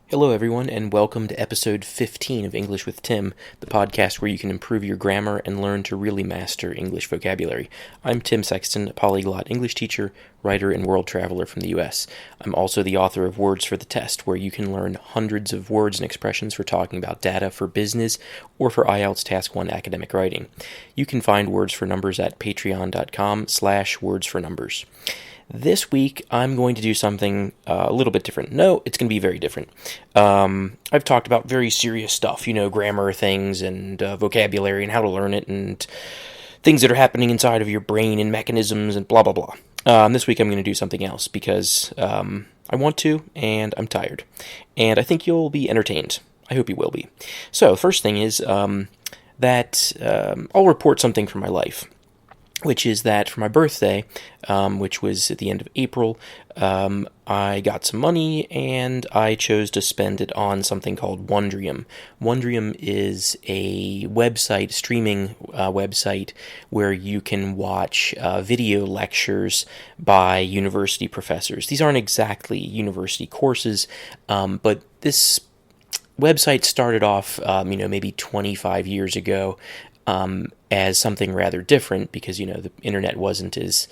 Hello, everyone, and welcome to episode 15 of English with Tim, the podcast where you can improve your grammar and learn to really master English vocabulary. I'm Tim Sexton, a polyglot English teacher, writer, and world traveler from the U.S. I'm also the author of Words for the Test, where you can learn hundreds of words and expressions for talking about data for business or for IELTS Task 1 academic writing. You can find Words for Numbers at patreon.com/wordsfornumbers. This week, I'm going to do something a little bit different. No, it's going to be very different. I've talked about very serious stuff, grammar things and vocabulary and how to learn it and things that are happening inside of your brain and mechanisms and blah, blah, blah. This week, I'm going to do something else because I want to and I'm tired. And I think you'll be entertained. I hope you will be. So, the first thing is that I'll report something from my life, which is that for my birthday, which was at the end of April, I got some money and I chose to spend it on something called Wondrium. Wondrium is a website, streaming website, where you can watch video lectures by university professors. These aren't exactly university courses, but this website started off, maybe 25 years ago, as something rather different because, the internet wasn't as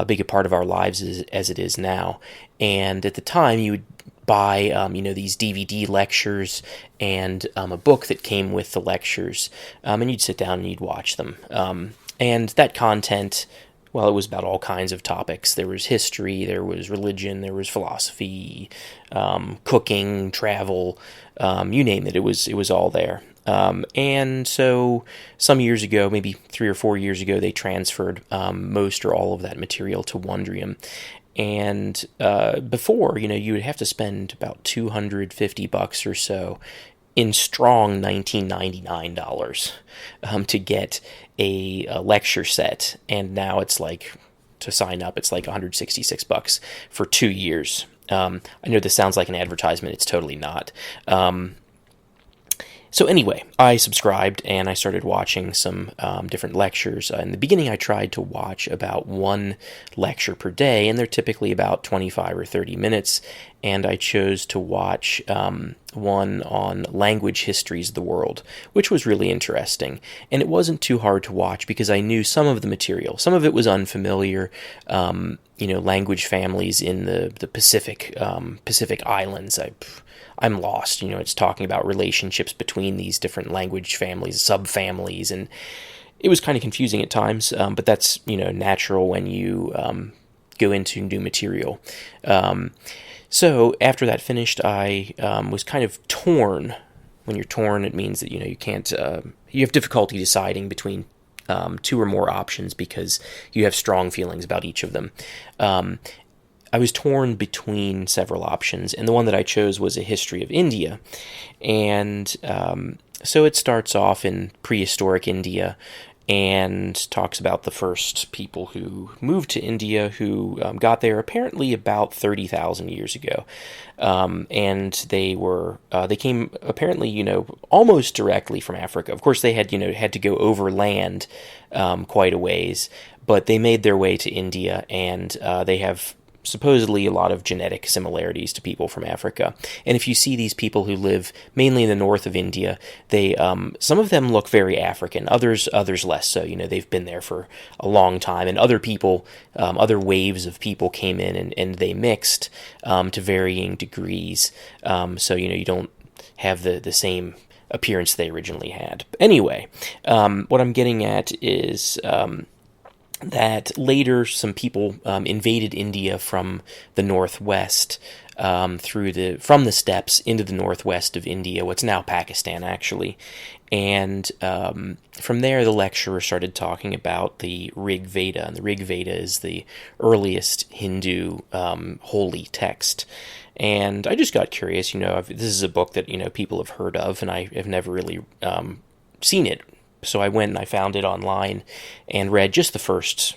big a part of our lives as it is now. And at the time, you would buy, these DVD lectures and a book that came with the lectures, and you'd sit down and you'd watch them. And that content, well, it was about all kinds of topics. There was history, there was religion, there was philosophy, cooking, travel, you name it. It was all there. And so some years ago, maybe 3 or 4 years ago, they transferred most or all of that material to Wondrium. And before, you would have to spend about $250 or so in strong $1999 to get a lecture set. And now it's like, to sign up, it's like $166 for 2 years. I know this sounds like an advertisement. It's totally not. So anyway, I subscribed and I started watching some different lectures. In the beginning, I tried to watch about one lecture per day, and they're typically about 25 or 30 minutes. And I chose to watch one on language histories of the world, which was really interesting. And it wasn't too hard to watch because I knew some of the material. Some of it was unfamiliar. Language families in the Pacific Islands. I'm lost. It's talking about relationships between these different language families, subfamilies, and it was kind of confusing at times, but that's, natural when you go into new material. So after that finished, I was kind of torn. When you're torn, it means that, you can't, you have difficulty deciding between two or more options because you have strong feelings about each of them. I was torn between several options, and the one that I chose was a history of India. And so it starts off in prehistoric India and talks about the first people who moved to India, who got there apparently about 30,000 years ago. And they came apparently, almost directly from Africa. Of course, they had to go overland quite a ways, but they made their way to India, and they have supposedly a lot of genetic similarities to people from Africa. And if you see these people who live mainly in the north of India, they some of them look very African, others less so. They've been there for a long time, and other people, other waves of people came in and they mixed to varying degrees. So you don't have the same appearance they originally had. But anyway, what I'm getting at is that later some people invaded India from the northwest, from the steppes into the northwest of India, what's now Pakistan, actually. And from there, the lecturer started talking about the Rig Veda, and the Rig Veda is the earliest Hindu holy text. And I just got curious. This is a book that people have heard of, and I have never really seen it. So I went and I found it online and read just the first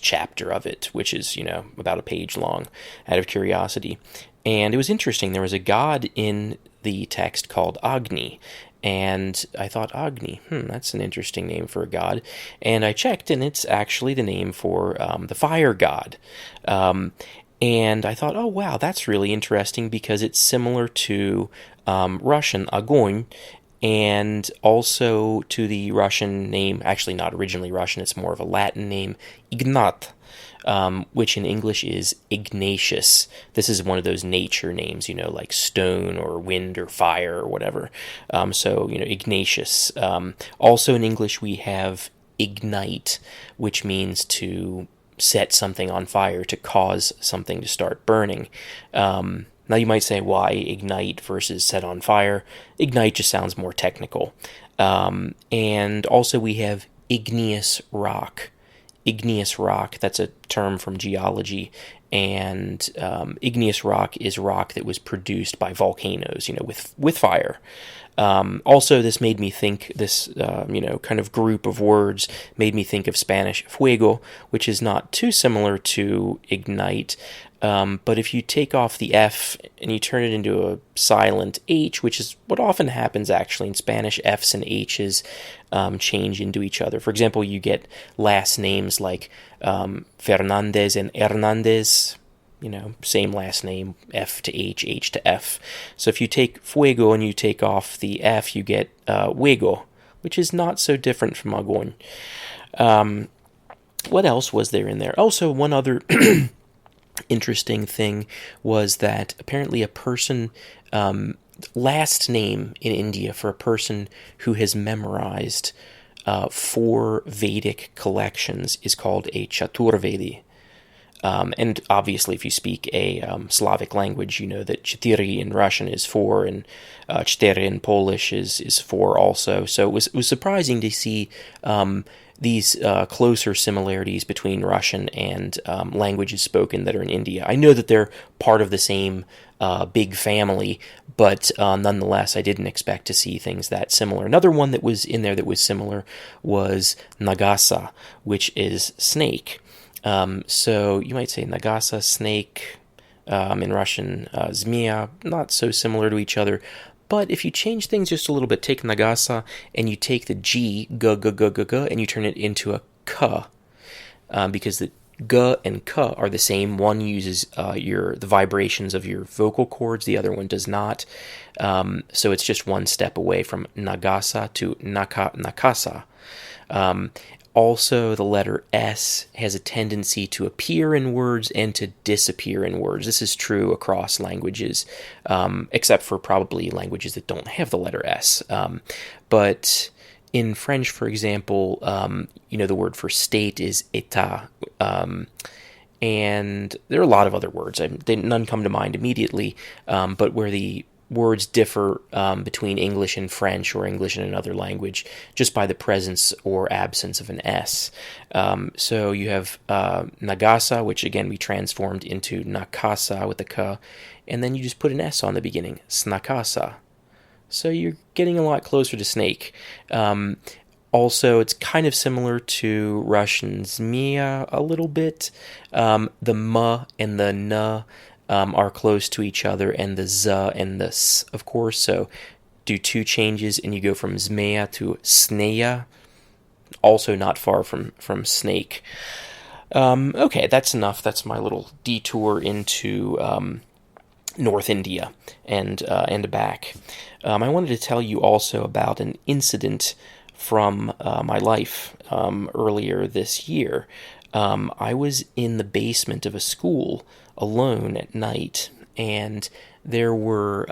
chapter of it, which is, about a page long, out of curiosity. And it was interesting. There was a god in the text called Agni. And I thought, Agni, that's an interesting name for a god. And I checked, and it's actually the name for the fire god. And I thought, oh wow, that's really interesting because it's similar to Russian огонь, and also to the Russian name, actually not originally Russian, it's more of a Latin name, Ignat, which in English is Ignatius. This is one of those nature names, like stone or wind or fire or whatever. Ignatius. Also in English, we have ignite, which means to set something on fire, to cause something to start burning. Now you might say, why ignite versus set on fire? Ignite just sounds more technical. And also we have igneous rock. Igneous rock, that's a term from geology, and igneous rock is rock that was produced by volcanoes, with fire. Also, this made me think, this, kind of group of words made me think of Spanish fuego, which is not too similar to ignite. But if you take off the F and you turn it into a silent H, which is what often happens actually in Spanish, F's and H's change into each other. For example, you get last names like Fernandez and Hernandez, same last name, F to H, H to F. So if you take fuego and you take off the F, you get huego, which is not so different from agón. What else was there in there? Also, one other interesting thing was that apparently a person, last name in India for a person who has memorized 4 Vedic collections is called a Chaturvedi. And obviously, if you speak a Slavic language, you know that Четыре in Russian is 4, and Cztery in Polish is 4 also. So it was surprising to see these closer similarities between Russian and languages spoken that are in India. I know that they're part of the same big family, but nonetheless, I didn't expect to see things that similar. Another one that was in there that was similar was Nagasa, which is snake. So you might say Nagasa, snake, in Russian, Zmia, not so similar to each other. But if you change things just a little bit, take Nagasa and you take the G, g, g, g, g, g, and you turn it into a K, because the G and K are the same. One uses the vibrations of your vocal cords, the other one does not. So it's just one step away from Nagasa to Nakasa. Also, the letter S has a tendency to appear in words and to disappear in words. This is true across languages, except for probably languages that don't have the letter S. But in French, for example, the word for state is état. And there are a lot of other words. None come to mind immediately, but where the words differ between English and French or English and another language just by the presence or absence of an S. So you have Nagasa, which again we transformed into Nakasa with the K, and then you just put an S on the beginning, Snakasa. So you're getting a lot closer to snake. Also, it's kind of similar to Russian Zmia a little bit. The M and the N are close to each other, and the Z and the S, of course. So do 2 changes, and you go from Zmeya to Sneya, also not far from snake. Okay, that's enough. That's my little detour into North India and back. I wanted to tell you also about an incident from my life earlier this year. I was in the basement of a school alone at night, and there were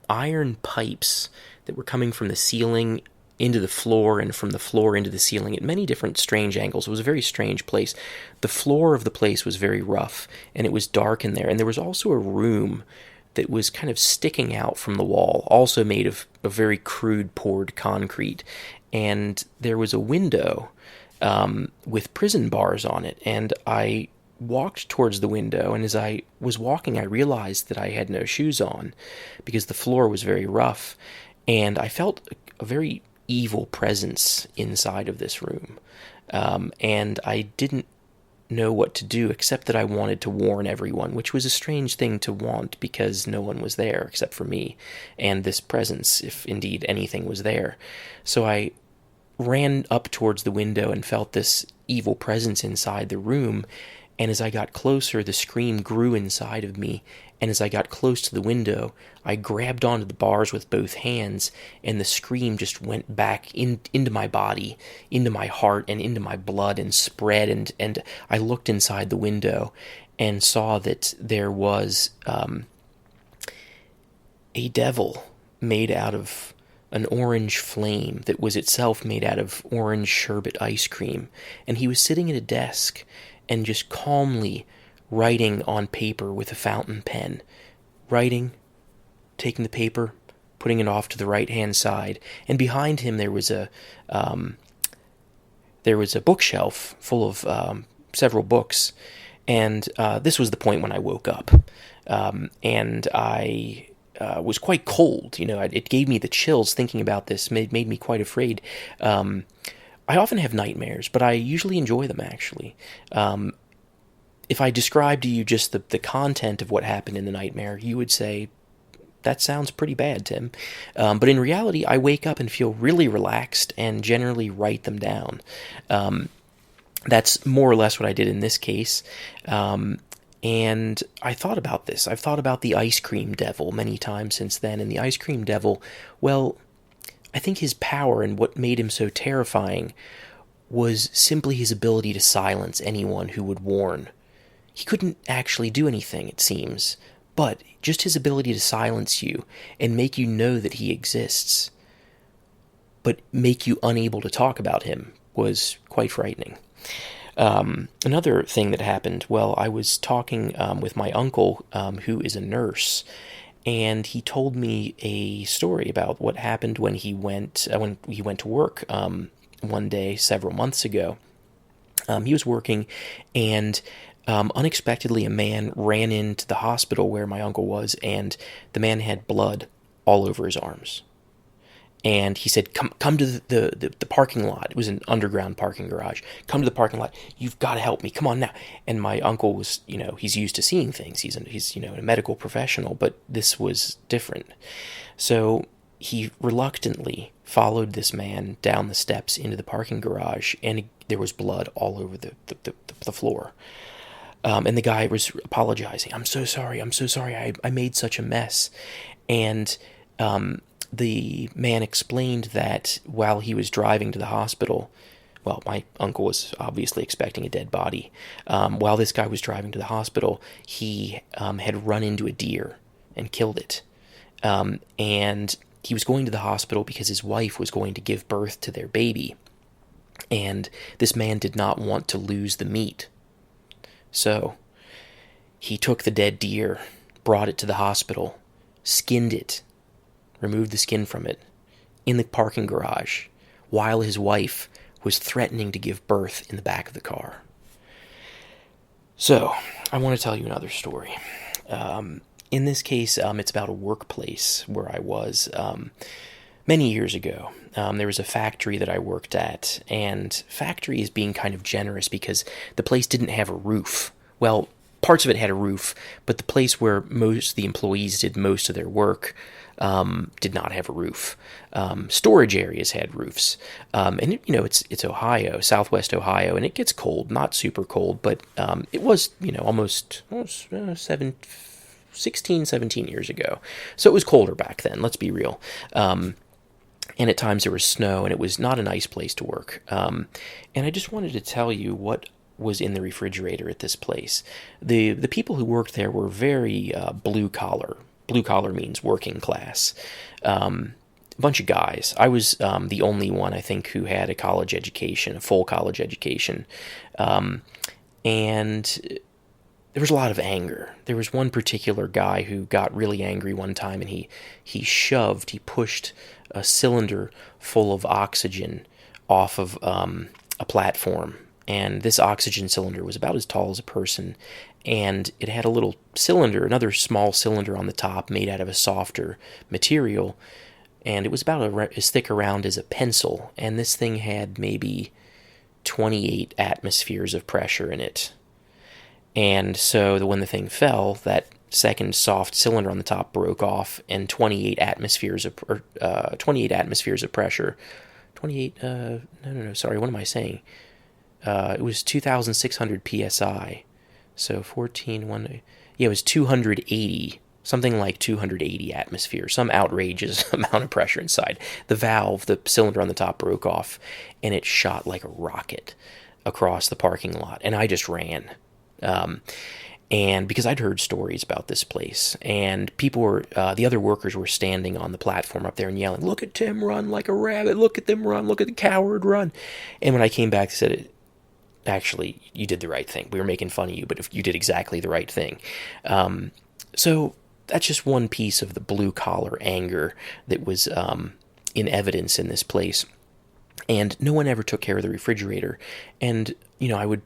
iron pipes that were coming from the ceiling into the floor and from the floor into the ceiling at many different strange angles. It was a very strange place. The floor of the place was very rough, and it was dark in there, and there was also a room that was kind of sticking out from the wall, also made of very crude poured concrete, and there was a window with prison bars on it, and I walked towards the window, and as I was walking, I realized that I had no shoes on because the floor was very rough, and I felt a very evil presence inside of this room, and I didn't know what to do except that I wanted to warn everyone, which was a strange thing to want because no one was there except for me and this presence, if indeed anything was there. So I ran up towards the window and felt this evil presence inside the room, And as I got closer, the scream grew inside of me. And as I got close to the window, I grabbed onto the bars with both hands, and the scream just went back into my body, into my heart, and into my blood, and spread. And I looked inside the window and saw that there was a devil made out of an orange flame that was itself made out of orange sherbet ice cream. And he was sitting at a desk and just calmly writing on paper with a fountain pen. Writing, taking the paper, putting it off to the right-hand side. And behind him there was a bookshelf full of several books. And this was the point when I woke up. And I was quite cold. It gave me the chills thinking about this, made me quite afraid. I often have nightmares, but I usually enjoy them, actually. If I describe to you just the content of what happened in the nightmare, you would say, that sounds pretty bad, Tim. But in reality, I wake up and feel really relaxed and generally write them down. That's more or less what I did in this case. And I thought about this. I've thought about the ice cream devil many times since then. And the ice cream devil, well, I think his power and what made him so terrifying was simply his ability to silence anyone who would warn. He couldn't actually do anything, it seems, but just his ability to silence you and make you know that he exists, but make you unable to talk about him, was quite frightening. Another thing that happened, well, I was talking with my uncle, who is a nurse, and he told me a story about what happened when he went to work one day several months ago. He was working, and unexpectedly a man ran into the hospital where my uncle was, and the man had blood all over his arms. And he said, come to the parking lot. It was an underground parking garage. Come to the parking lot. You've got to help me. Come on now. And my uncle was, he's used to seeing things. He's a medical professional, but this was different. So he reluctantly followed this man down the steps into the parking garage, and there was blood all over the floor. And the guy was apologizing. I'm so sorry. I made such a mess. And the man explained that while he was driving to the hospital, well, my uncle was obviously expecting a dead body. While this guy was driving to the hospital, he had run into a deer and killed it. And he was going to the hospital because his wife was going to give birth to their baby. And this man did not want to lose the meat. So he took the dead deer, brought it to the hospital, skinned it, removed the skin from it, in the parking garage, while his wife was threatening to give birth in the back of the car. So, I want to tell you another story. In this case, it's about a workplace where I was many years ago. There was a factory that I worked at, and factory is being kind of generous because the place didn't have a roof. Well, parts of it had a roof, but the place where most of the employees did most of their work did not have a roof. Storage areas had roofs. And it's Ohio, Southwest Ohio, and it gets cold, not super cold, but it was, almost 16, 17 years ago. So it was colder back then, let's be real. And at times there was snow, and it was not a nice place to work. And I just wanted to tell you what was in the refrigerator at this place. The people who worked there were very blue collar. Blue collar means working class. A bunch of guys. I was the only one, I think, who had a college education, a full college education. And there was a lot of anger. There was one particular guy who got really angry one time, and he pushed a cylinder full of oxygen off of a platform. And this oxygen cylinder was about as tall as a person, and it had a little cylinder, another small cylinder on the top made out of a softer material, and it was about as thick around as a pencil, and this thing had maybe 28 atmospheres of pressure in it. And so when the thing fell, that second soft cylinder on the top broke off, and 28 atmospheres of pressure. 28. Sorry. What am I saying? It was 2,600 psi So 14, yeah, it was 280, something like 280 atmosphere, some outrageous amount of pressure inside. The valve, the cylinder on the top broke off, and it shot like a rocket across the parking lot, and I just ran. Um, and because I'd heard stories about this place, and people were, the other workers were standing on the platform up there and yelling, "Look at Tim run like a rabbit! Look at them run! Look at the coward run!" And when I came back, they said, "Actually, you did the right thing. We were making fun of you, but if you did exactly the right thing." So that's just one piece of the blue collar anger that was in evidence in this place. And no one ever took care of the refrigerator. And I would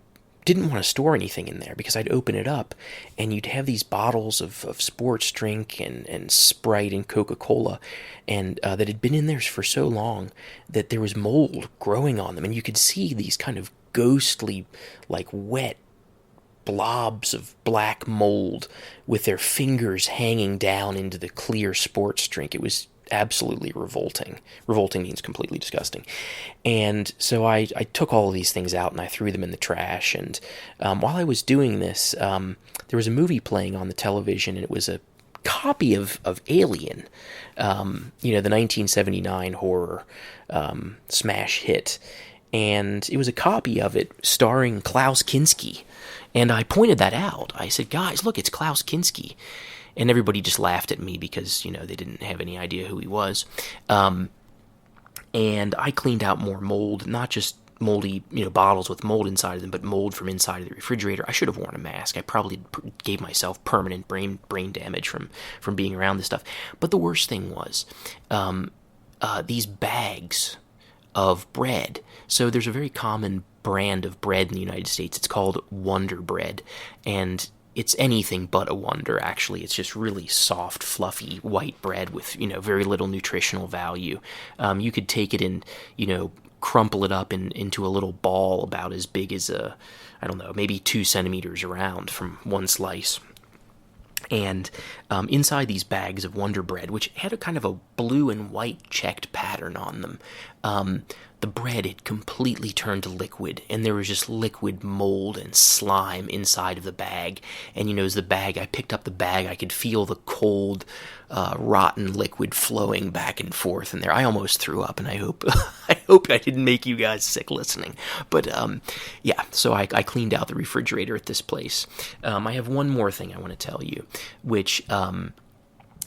didn't want to store anything in there because I'd open it up and you'd have these bottles of sports drink and Sprite and Coca-Cola and that had been in there for so long that there was mold growing on them, and you could see these kind of ghostly, like wet blobs of black mold with their fingers hanging down into the clear sports drink. It was absolutely revolting. Revolting means completely disgusting. And so I took all of these things out and I threw them in the trash. And while I was doing this, there was a movie playing on the television, and it was a copy of Alien, the 1979 horror smash hit. And it was a copy of it starring Klaus Kinski. And I pointed that out. I said, "Guys, look, it's Klaus Kinski." And everybody just laughed at me because, they didn't have any idea who he was. And I cleaned out more mold, not just moldy, bottles with mold inside of them, but mold from inside of the refrigerator. I should have worn a mask. I probably gave myself permanent brain damage from being around this stuff. But the worst thing was these bags of bread. So there's a very common brand of bread in the United States. It's called Wonder Bread, and it's anything but a wonder, actually. It's just really soft, fluffy, white bread with, very little nutritional value. You could take it and, crumple it up into a little ball about as big as I don't know, maybe 2 centimeters around from one slice. And inside these bags of Wonder Bread, which had a kind of a blue and white checked pattern on them, the bread had completely turned to liquid, and there was just liquid mold and slime inside of the bag. And as I picked up the bag, I could feel the cold, rotten liquid flowing back and forth in there. I almost threw up, and I hope I didn't make you guys sick listening. But yeah, so I cleaned out the refrigerator at this place. I have one more thing I want to tell you, which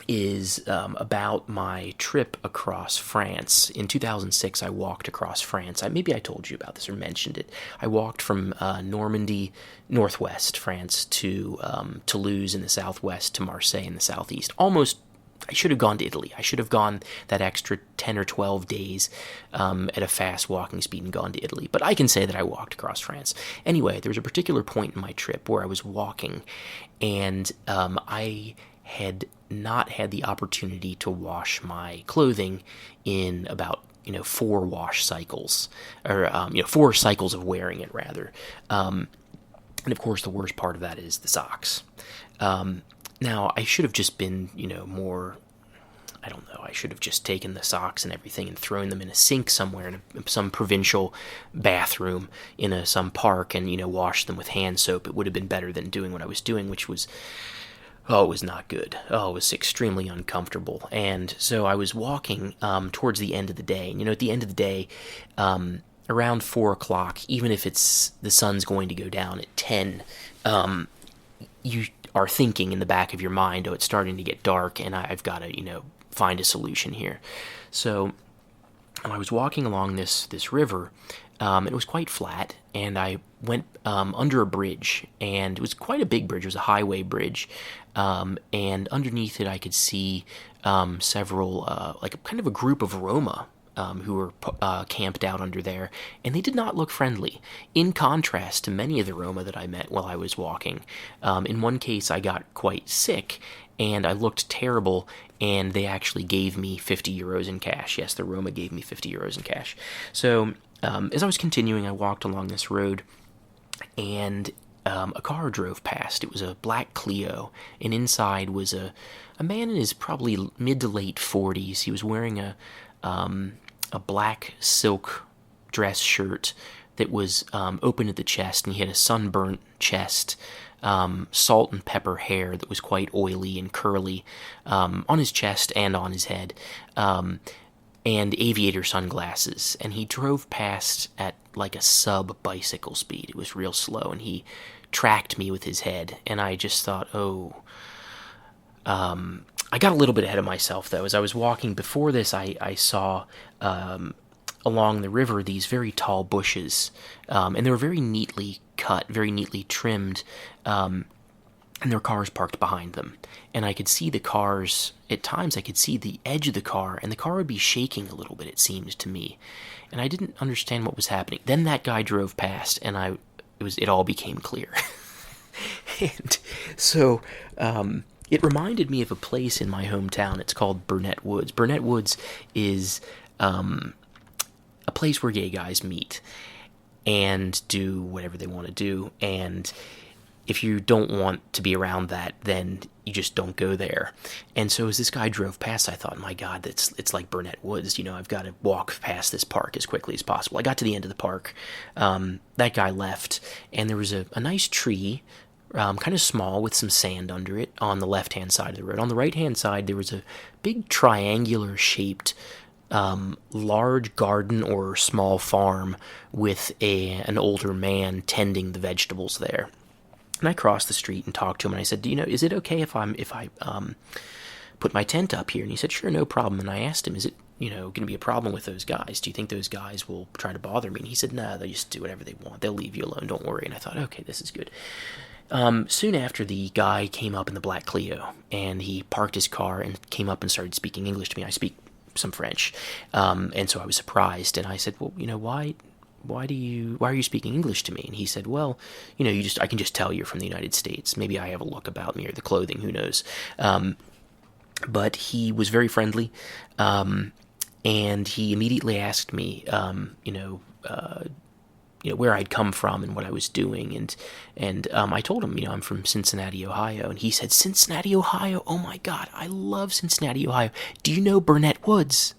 is about my trip across France. In 2006, I walked across France. Maybe I told you about this or mentioned it. I walked from Normandy, northwest France, to Toulouse in the southwest, to Marseille in the southeast. I should have gone to Italy. I should have gone that extra 10 or 12 days at a fast walking speed and gone to Italy. But I can say that I walked across France. Anyway, there was a particular point in my trip where I was walking, and I had not had the opportunity to wash my clothing in about 4 wash cycles, or 4 cycles of wearing it, rather. And of course, the worst part of that is the socks. Now, I should have just been, more, I don't know, I should have just taken the socks and everything and thrown them in a sink somewhere in some provincial bathroom in some park and, washed them with hand soap. It would have been better than doing what I was doing, which was, it was not good. It was extremely uncomfortable. And so I was walking towards the end of the day. And, at the end of the day, around 4 o'clock, even if the sun's going to go down at 10, you are thinking in the back of your mind, it's starting to get dark, and I've got to, find a solution here. So I was walking along this river. It was quite flat, and I went under a bridge, and it was quite a big bridge. It was a highway bridge, and underneath it I could see several, like kind of a group of Roma who were camped out under there, and they did not look friendly, in contrast to many of the Roma that I met while I was walking. In one case, I got quite sick, and I looked terrible, and they actually gave me 50 euros in cash. Yes, the Roma gave me 50 euros in cash. So as I was continuing, I walked along this road, and a car drove past. It was a black Clio, and inside was a man in his probably mid to late 40s. He was wearing a black silk dress shirt that was open at the chest, and he had a sunburnt chest, salt and pepper hair that was quite oily and curly on his chest and on his head, and aviator sunglasses. And he drove past at like a sub-bicycle speed. It was real slow, and he tracked me with his head, and I just thought, oh... I got a little bit ahead of myself, though. As I was walking before this, I saw along the river these very tall bushes, and they were very neatly cut, very neatly trimmed, and there were cars parked behind them. And I could see the cars, at times I could see the edge of the car, and the car would be shaking a little bit, it seemed to me. And I didn't understand what was happening. Then that guy drove past, and it all became clear. And so... it reminded me of a place in my hometown. It's called Burnett Woods. Burnett Woods is a place where gay guys meet and do whatever they want to do. And if you don't want to be around that, then you just don't go there. And so as this guy drove past, I thought, my God, it's like Burnett Woods. I've got to walk past this park as quickly as possible. I got to the end of the park. That guy left, and there was a nice tree, kind of small with some sand under it on the left-hand side of the road. On the right-hand side, there was a big triangular-shaped large garden or small farm with an older man tending the vegetables there. And I crossed the street and talked to him, and I said, is it okay if I put my tent up here? And he said, sure, no problem. And I asked him, is it going to be a problem with those guys? Do you think those guys will try to bother me? And he said, no, they just do whatever they want. They'll leave you alone, don't worry. And I thought, okay, this is good. Soon after, the guy came up in the black Clio, and he parked his car and came up and started speaking English to me. I speak some French, and so I was surprised, and I said, well, why are you speaking English to me? And he said, well, I can just tell you're from the United States. Maybe I have a look about me or the clothing, who knows. But he was very friendly, and he immediately asked me, where I'd come from and what I was doing, and I told him, I'm from Cincinnati, Ohio, and he said, Cincinnati, Ohio? Oh my God, I love Cincinnati, Ohio. Do you know Burnett Woods?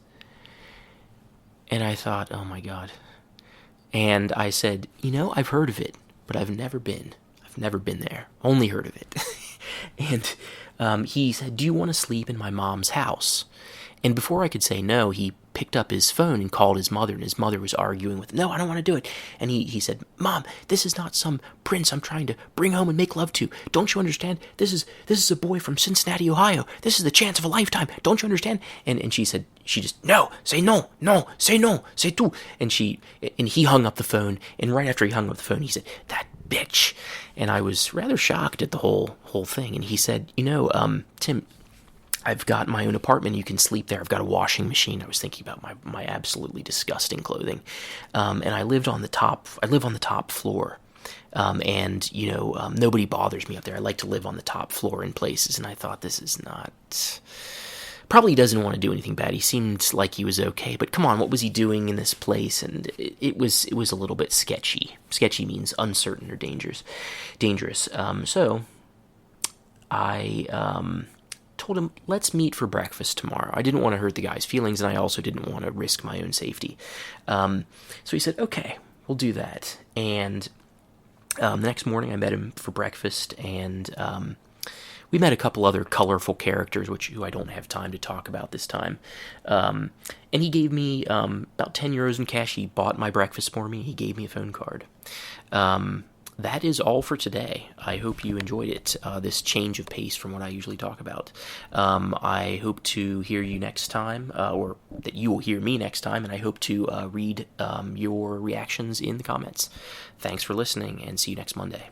And I thought, oh my God. And I said, I've heard of it, but I've never been. I've never been there. Only heard of it. And he said, do you want to sleep in my mom's house? And before I could say no, he picked up his phone and called his mother, and his mother was arguing with him. No, I don't want to do it. And he said, Mom, this is not some prince I'm trying to bring home and make love to. Don't you understand? This is a boy from Cincinnati, Ohio. This is the chance of a lifetime. Don't you understand? And she said, no, say no, say no, say tout. And he hung up the phone, and right after he hung up the phone, he said, that bitch. And I was rather shocked at the whole thing. And he said, Tim, I've got my own apartment. You can sleep there. I've got a washing machine. I was thinking about my absolutely disgusting clothing, and I live on the top floor, and nobody bothers me up there. I like to live on the top floor in places, and I thought, this is not. Probably doesn't want to do anything bad. He seemed like he was okay, but come on, what was he doing in this place? And it was a little bit sketchy. Sketchy means uncertain or dangerous. So I told him, let's meet for breakfast tomorrow. I didn't want to hurt the guy's feelings, and I also didn't want to risk my own safety. So he said, okay, we'll do that. And the next morning I met him for breakfast, and we met a couple other colorful characters, who I don't have time to talk about this time. And he gave me about 10 euros in cash. He bought my breakfast for me. He gave me a phone card. That is all for today. I hope you enjoyed it, this change of pace from what I usually talk about. I hope to hear you next time, or that you will hear me next time, and I hope to read your reactions in the comments. Thanks for listening, and see you next Monday.